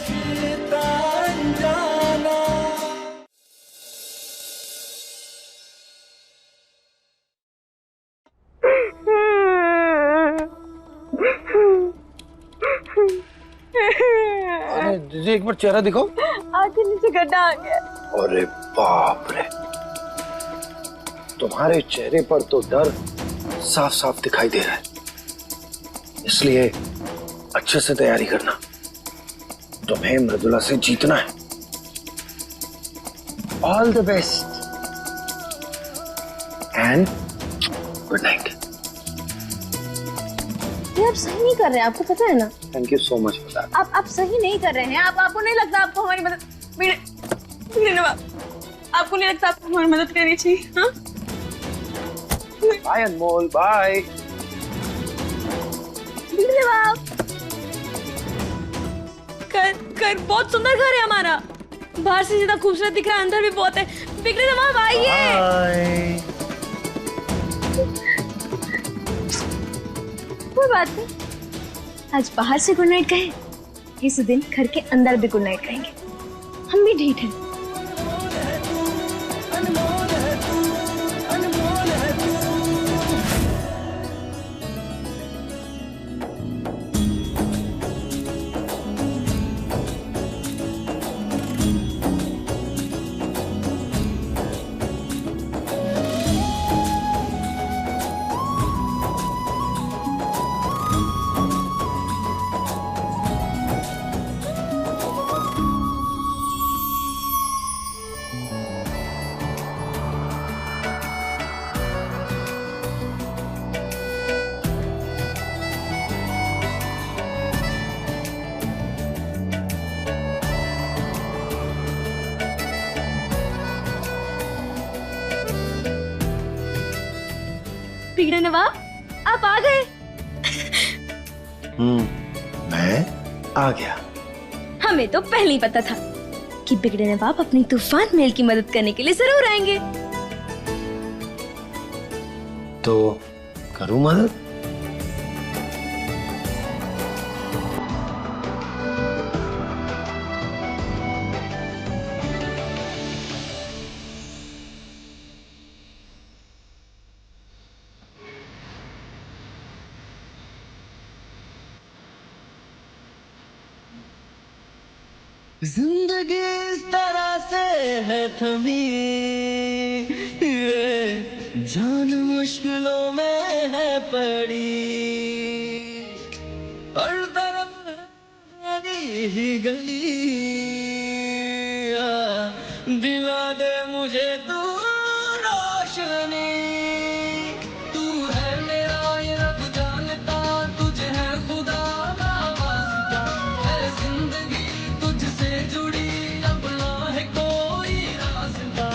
रिश्ता अनजाना। अरे दीदी एक बार चेहरा दिखाओ। आंखें नीचे गड्ढा आ गया। अरे बाप रे, तुम्हारे चेहरे पर तो डर साफ साफ दिखाई दे रहा है, इसलिए अच्छे से तैयारी करना। तुम्हें मृदुला से जीतना है। All the best and good night. ये आप सही नहीं कर रहे हैं, आपको पता है ना। Thank you so much for that. आप सही नहीं कर रहे हैं। आपको नहीं लगता आपको हमारी मदद आपको नहीं लगता आपको हमारी मदद करनी चाहिए? हाँ, बाय अनमोल, बाय। घर बहुत सुंदर घर है हमारा। बाहर से जितना खूबसूरत दिख रहा है अंदर भी बहुत है। बिगड़े नवाब आइए। कोई बात नहीं, आज बाहर से गुड नाइट कहें, इस दिन घर के अंदर भी गुड नाइट कहेंगे। हम भी ढीठ हैं। बिगड़े नवाब आप आ गए। मैं आ गया। हमें तो पहले ही पता था कि बिगड़े नवाब अपनी तूफान मेल की मदद करने के लिए जरूर आएंगे। तो करूं मदद? जिंदगी इस तरह से है थमी, जान मुश्किलों में है पड़ी, हर तरफ मेरी ही गली, दिला दे मुझे तू रोशनी, तू है मेरा ये रब जानता, तुझे है खुदा ना वास्ता, है जिंदगी तुझसे जुड़ी अपना है कोई रास्ता।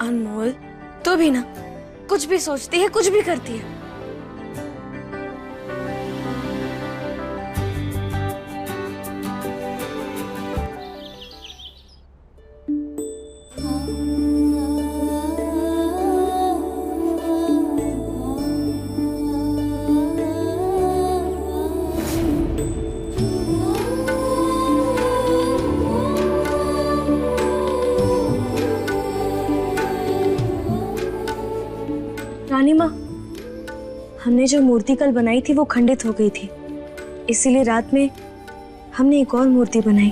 अनमोल तो भी ना कुछ भी सोचती है, कुछ भी करती है। रानी माँ, हमने जो मूर्ति कल बनाई थी वो खंडित हो गई थी, इसीलिए रात में हमने एक और मूर्ति बनाई।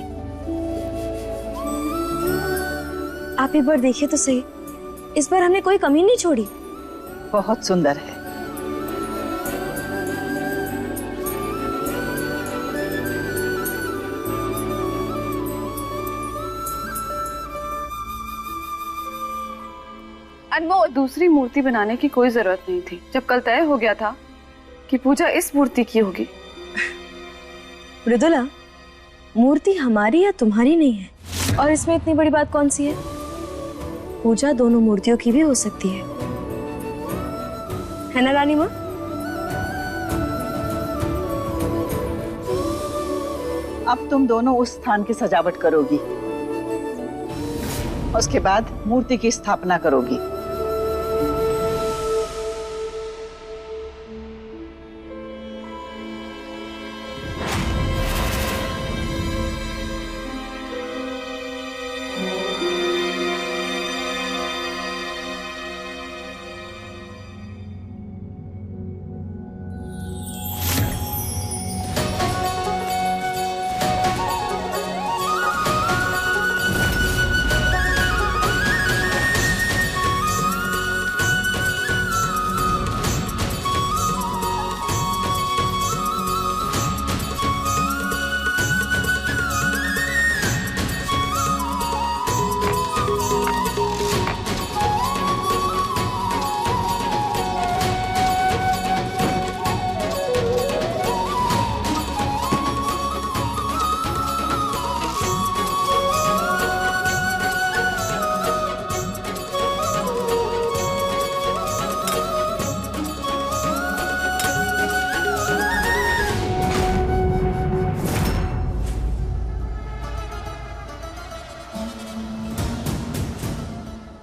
आप एक बार देखिए तो सही, इस बार हमने कोई कमी नहीं छोड़ी। बहुत सुंदर है। अनमोल, दूसरी मूर्ति बनाने की कोई जरूरत नहीं थी जब कल तय हो गया था कि पूजा इस मूर्ति की होगी। मृदुला, मूर्ति हमारी या तुम्हारी नहीं है, और इसमें इतनी बड़ी बात कौन सी है? पूजा दोनों मूर्तियों की भी हो सकती है ना रानी माँ? अब तुम दोनों उस स्थान की सजावट करोगी, उसके बाद मूर्ति की स्थापना करोगी।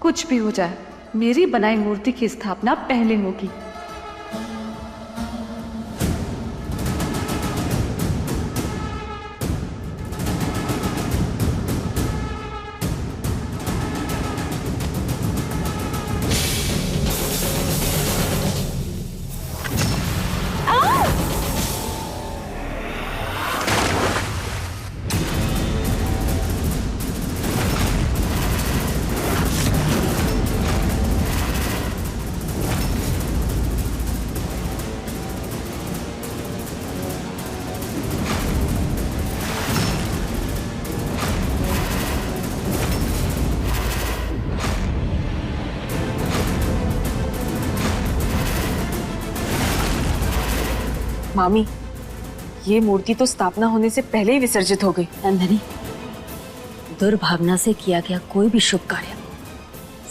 कुछ भी हो जाए, मेरी बनाई मूर्ति की स्थापना पहले होगी। मामी, ये मूर्ति तो स्थापना होने से पहले ही विसर्जित हो गई। नंदिनी, दुर्भावना से किया गया कोई भी शुभ कार्य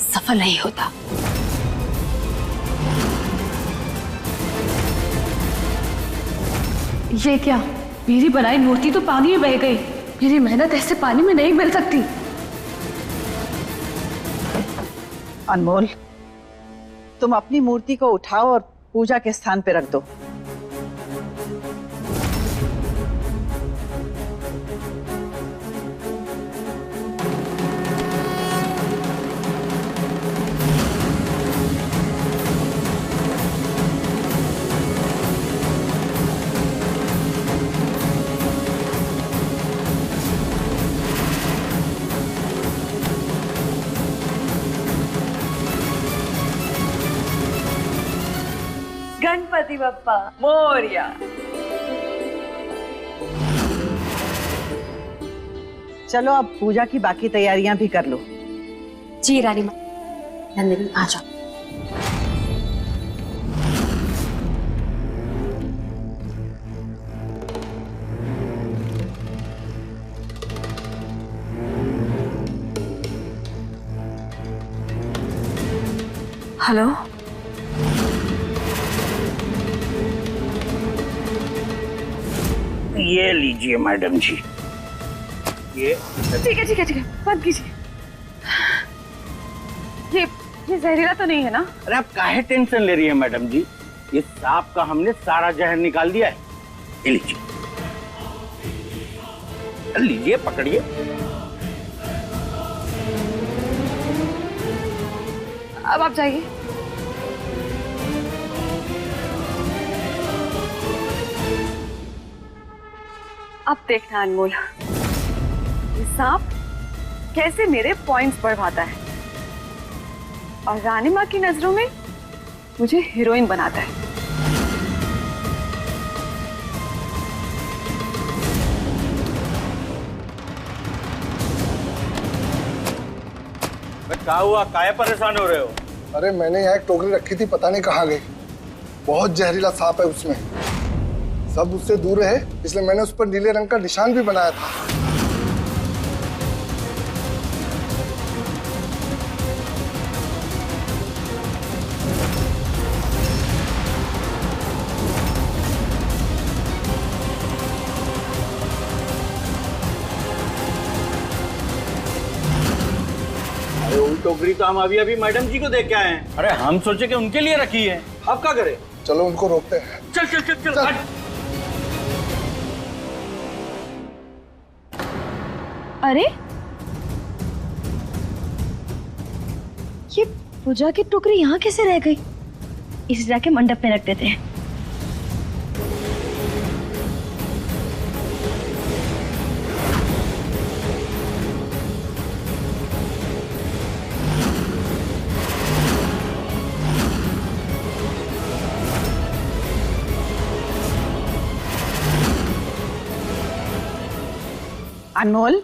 सफल नहीं होता। ये क्या, मेरी बनाई मूर्ति तो पानी में बह गई। मेरी मेहनत ऐसे पानी में नहीं मिल सकती। अनमोल, तुम अपनी मूर्ति को उठाओ और पूजा के स्थान पे रख दो। गणपति बप्पा मोरया। चलो अब पूजा की बाकी तैयारियां भी कर लो। जी रानी माँ। नंदिनी आ जाओ। हेलो, ये लीजिए मैडम जी, ये ठीक है ठीक है ठीक है, बंद कीजिए। ये जहरीला तो नहीं है ना? अरे आप काहे टेंशन ले रही है मैडम जी, ये सांप का हमने सारा जहर निकाल दिया है। ये लीजिए, लीजिए पकड़िए। अब आप जाइए। अब देखना अनमोल, ये सांप कैसे मेरे पॉइंट्स बढ़वाता है और रानी माँ की नजरों में मुझे हीरोइन बनाता है। क्या हुआ, काहे परेशान हो रहे हो? अरे मैंने यहाँ एक टोकरी रखी थी, पता नहीं कहाँ गई। बहुत जहरीला सांप है उसमें, सब उससे दूर है, इसलिए मैंने उस पर नीले रंग का निशान भी बनाया था। टोकरी तो हम अभी अभी मैडम जी को देख के आए हैं। अरे हम सोचे कि उनके लिए रखी है, अब क्या करें? चलो उनको रोकते हैं। चल चल चल चल, चल। हट। अरे ये पूजा की टोकरी यहाँ कैसे रह गई? इसे जाके मंडप में रख देते हैं। अनमोल,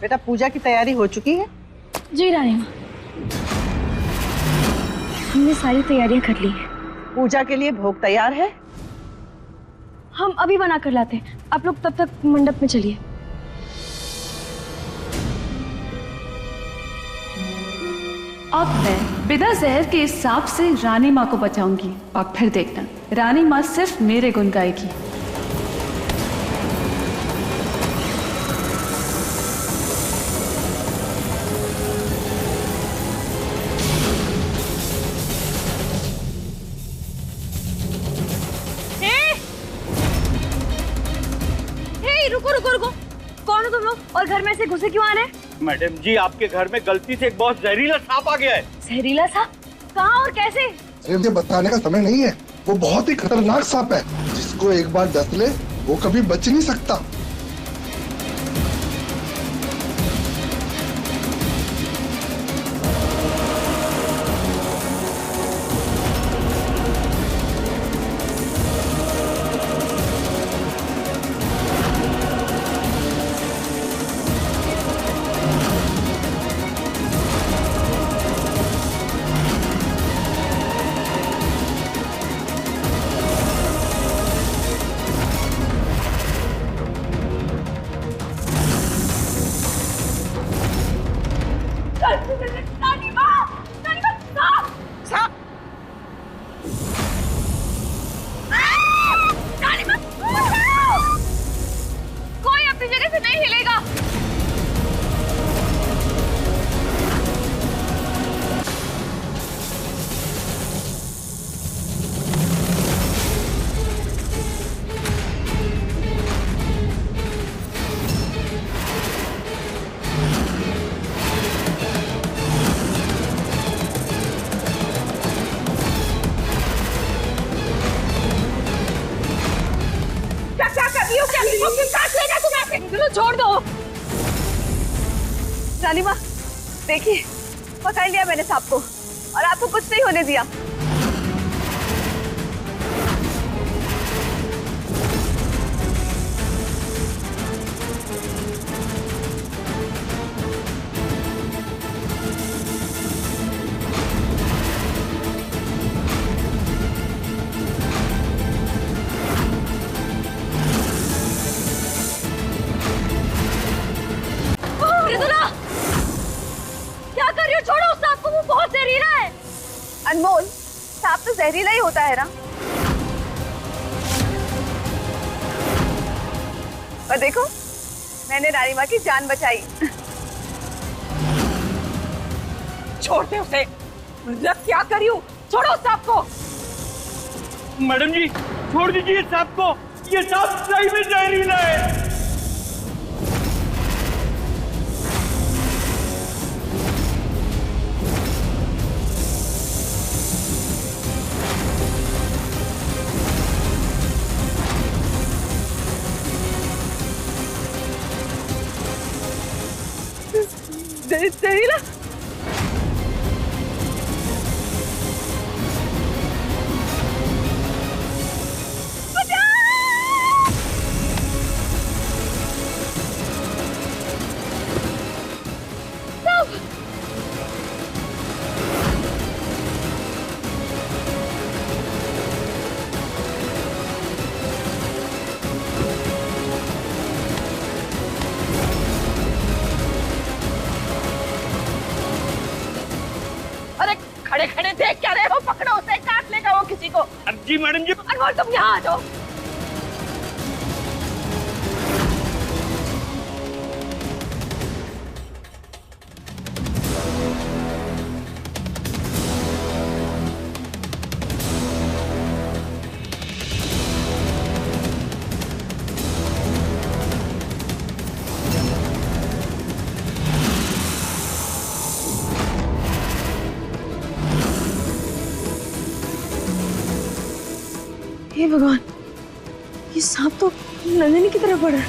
बेटा पूजा की तैयारी हो चुकी है? जी रानी माँ, हमने सारी तैयारियां कर ली हैं। पूजा के लिए भोग तैयार है? हम अभी बना कर लाते हैं, आप लोग तब तक मंडप में चलिए। अब मैं बिना जहर के इस सांप से रानी माँ को बचाऊंगी और फिर देखना रानी माँ सिर्फ मेरे गुण गाएगी। रुको रुको रुको, कौन हो तुम लोग और घर में से घुसे क्यों आ रहे हैं? मैडम जी, आपके घर में गलती से एक बहुत जहरीला सांप आ गया है। जहरीला सांप? कहाँ और कैसे? अरे मुझे बताने का समय नहीं है, वो बहुत ही खतरनाक सांप है, जिसको एक बार डस ले वो कभी बच नहीं सकता। कोई अपनी जगह से नहीं हिलेगा। छोड़ दो। रानी माँ देखिए, पकड़ लिया मैंने सांप को और आपको कुछ नहीं होने दिया। क्या कर रही हो? छोड़ो उस सांप को, वो बहुत जहरीला है। अनमोल, सांप तो जहरीला ही होता है ना। और देखो, मैंने रानी माँ की जान बचाई। छोड़ दे उसे। क्या कर रही हूँ? छोड़ो उस सांप को। मैडम जी, छोड़ दीजिए इस सांप को, ये सांप सही में जहरीला है। जहरीला? खड़े खड़े देख क्या रहे हो? पकड़ो उसे, काट लेगा वो किसी को। जी मैडम जी। अनमोल तुम यहाँ आ जाओ। हे भगवान, ये सांप तो नंदिनी की तरफ बढ़ा है।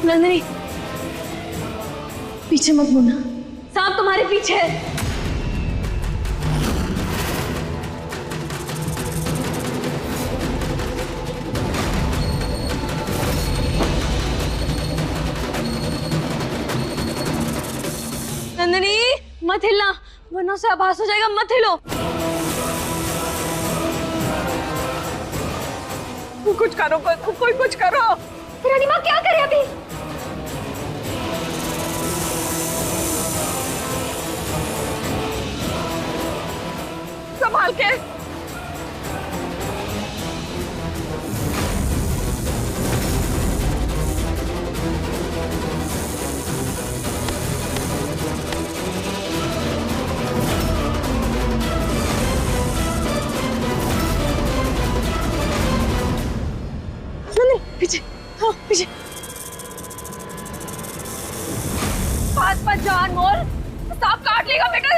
नंदिनी, पीछे मत मुड़ना, सांप तुम्हारे पीछे है। नंदिनी मत हिलना, वरना उसे आभास हो जाएगा, मत हिलो। कुछ करो, कोई कुछ करो। रानीमा क्या करे अभी? संभाल के। पीछे, हाँ पीछे। पास मत जा अनमोल, सांप काट लेगा बेटा।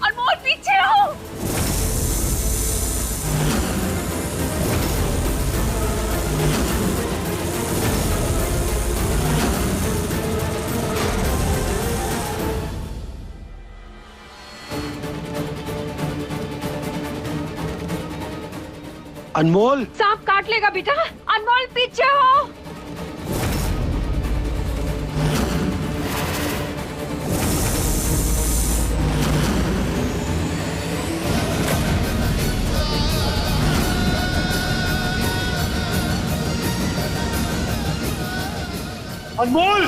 अनमोल पीछे हो। अनमोल, सांप काट लेगा बेटा। अनमोल पीछे हो। अनमोल,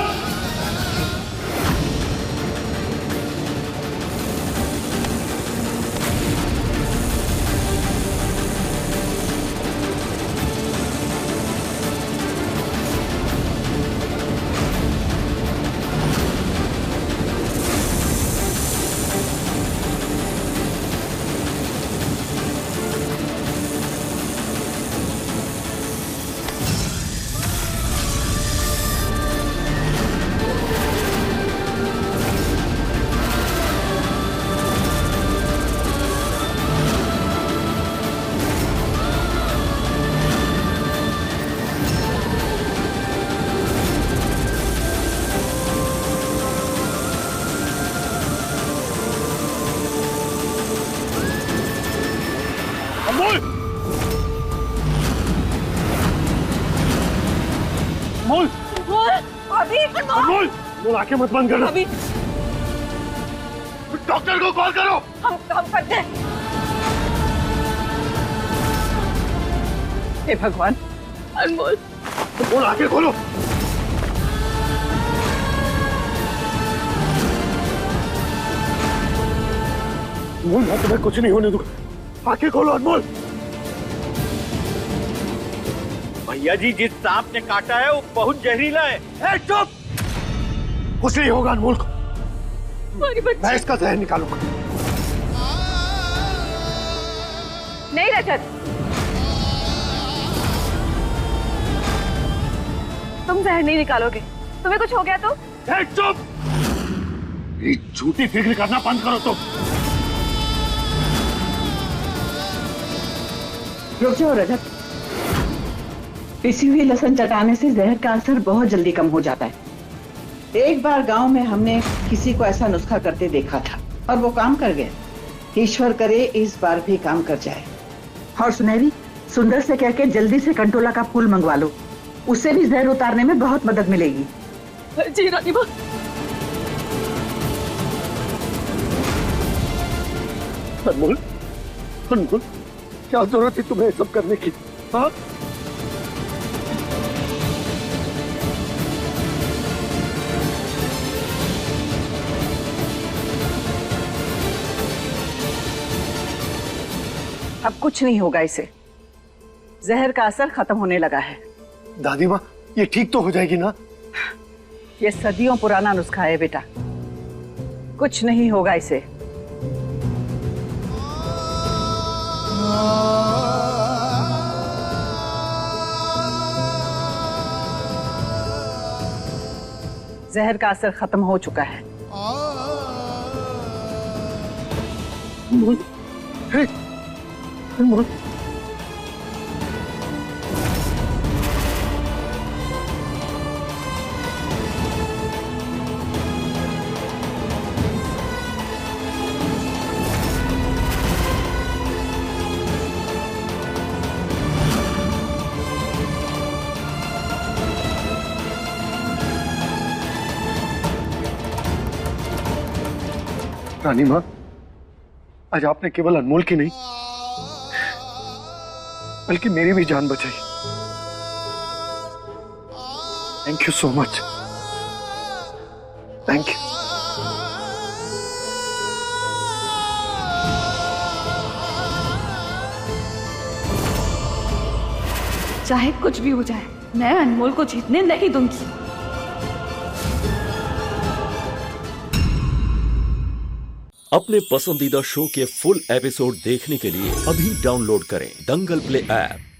अनमोल, अभी अनमोल, अनमोल आंखें मत बंद करना। अभी डॉक्टर को कॉल करो। हम करते हैं। हे भगवान, अनमोल अनमोल आंखें खोलो। अनमोल मैं तुम्हें कुछ नहीं होने दूंगा, आंखें खोलो अनमोल। भैया जी, जिस सांप ने काटा है वो बहुत जहरीला है। चुप, कुछ नहीं होगा अनमोल को, हमारी बच्ची। मैं इसका जहर निकालूंगा। नहीं रजत, तुम जहर नहीं निकालोगे। तुम्हें कुछ हो गया तो? चुप, ये झूठी फिक्र करना बंद करो तुम। रुक जाओ रजत, पिसी हुई लहसुन चटाने से जहर का असर बहुत जल्दी कम हो जाता है। एक बार गांव में हमने किसी को ऐसा नुस्खा करते देखा था और वो काम कर गया। ईश्वर करे इस बार भी काम कर जाए। और सुनहरी, सुंदर से कह के जल्दी से कंटोला का फूल मंगवा लो, उससे भी जहर उतारने में बहुत मदद मिलेगी। जी रानीमा। अनमोल, अनमोल, क्या जरूरत थी तुम्हें सब करने की? हाँ, अब कुछ नहीं होगा इसे। जहर का असर खत्म होने लगा है। दादी माँ, ये ठीक तो हो जाएगी ना? ये सदियों पुराना नुस्खा है बेटा, कुछ नहीं होगा इसे। जहर का असर खत्म हो चुका है। हे, अनमोल, रानी माँ, आज आपने केवल अनमोल की नहीं बल्कि मेरी भी जान बचाई। Thank you so much. Thank you. चाहे कुछ भी हो जाए, मैं अनमोल को जीतने नहीं दूंगी। अपने पसंदीदा शो के फुल एपिसोड देखने के लिए अभी डाउनलोड करें दंगल प्ले ऐप।